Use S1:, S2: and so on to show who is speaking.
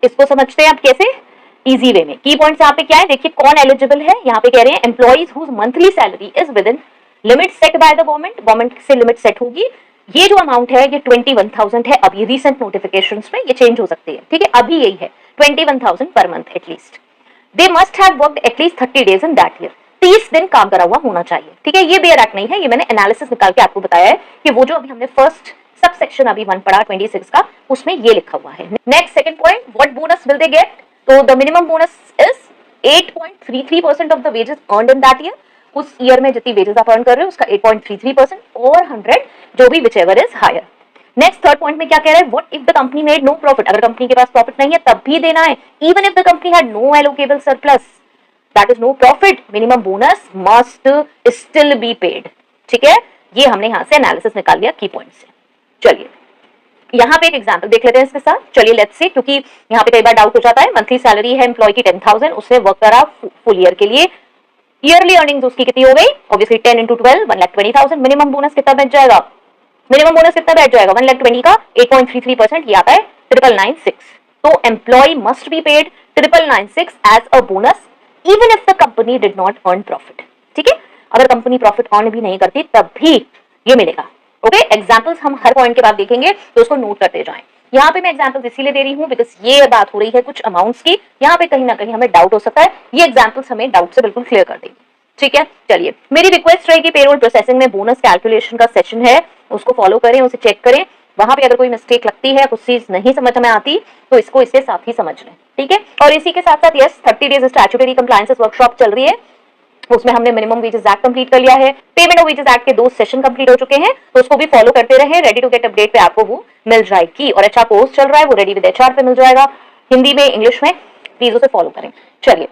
S1: इसको समझते हैं आप कैसे, इजी वे में। की पॉइंट्स यहाँ पे क्या है, देखिए कौन एलिजिबल है, यहाँ पे कह रहे हैं employees whose monthly salary is within limit set by the government, government से लिमिट सेट होगी। ये जो अमाउंट है ये 21,000 है, अभी रिसेंट नोटिफिकेशंस में ये चेंज हो सकती है, ठीक है, अभी यही है 21,000 per month at least. They must have worked at least 30 days in that year, 30 दिन काम करा हुआ होना चाहिए, ठीक है। ये बेयर एक्ट नहीं है, ये मैंने एनालिसिस निकाल के आपको बताया है कि वो जो अभी हमने फर्स्ट सब सेक्शन अभी 1 पढ़ा 26 का, उसमें ये लिखा हुआ है। Next second point, what bonus will they get, तो the minimum bonus is 8.33% of the wages earned in that year, उस ईयर में जितनी वेजेस आप अर्न कर रहे हो उसका 8.33% और 100 जो भी whichever is higher. Next third point में क्या कह रहा है, what if the company made no profit, अगर कंपनी के पास प्रॉफिट नहीं है तब भी देना है, even if the company had no allocable surplus that is no profit, minimum bonus must still be paid, ठीक है। ये हमने यहां से एनालिसिस निकाल लिया की पॉइंट से। चलिए यहाँ पे एक एग्जांपल देख लेते हैं इसके साथ, चलिए लेट्स से, क्योंकि यहाँ पे कई बार डाउट हो जाता है। मंथली सैलरी है एम्प्लॉय की 10,000, उसने वर्क करा फुल ईयर के लिए, ईयरली अर्निंग्स उसकी कितनी हो गई, ऑब्वियसली 10 into 12 1,20,000, मिनिमम बोनस कितना बैठ जाएगा, मिनिमम बोनस कितना बैठ जाएगा 1,20,000 का 8.33% ये आता है 9,996, तो employee must be paid 9,996 as a bonus even if the company did not earn profit, ठीक है। अगर कंपनी प्रॉफिट अर्न भी नहीं करती तब भी ये मिलेगा, ओके। एग्जांपल्स हम हर पॉइंट के बाद देखेंगे तो उसको नोट करते जाएं। यहाँ पे मैं एग्जांपल्स इसीलिए दे रही हूँ बिकॉज ये बात हो रही है कुछ अमाउंट्स की, यहाँ पे कहीं ना कहीं हमें डाउट हो सकता है, ये एग्जांपल्स हमें डाउट से बिल्कुल क्लियर कर देंगे, ठीक है। चलिए मेरी रिक्वेस्ट रहेगी, पेरोल प्रोसेसिंग में बोनस कैलकुलेशन का सेशन है, उसको फॉलो करें, उसे चेक करें, वहां पे अगर कोई मिस्टेक लगती है, कुछ चीज नहीं समझ में आती तो इसको इसके साथ ही समझ लें, ठीक है। और इसी के साथ साथ yes 30 days statutory compliances workshop चल रही है, उसमें हमने मिनिमम वेजेस एक्ट कंप्लीट कर लिया है, पेमेंट ऑफ वेजेस एक्ट के 2 सेशन कंप्लीट हो चुके हैं, तो उसको भी फॉलो करते रहे, रेडी टू गेट अपडेट पे आपको वो मिल जाएगी। और अच्छा कोर्स चल रहा है वो रेडी विद एचआर पे मिल जाएगा, हिंदी में इंग्लिश में, प्लीज उसे फॉलो करें। चलिए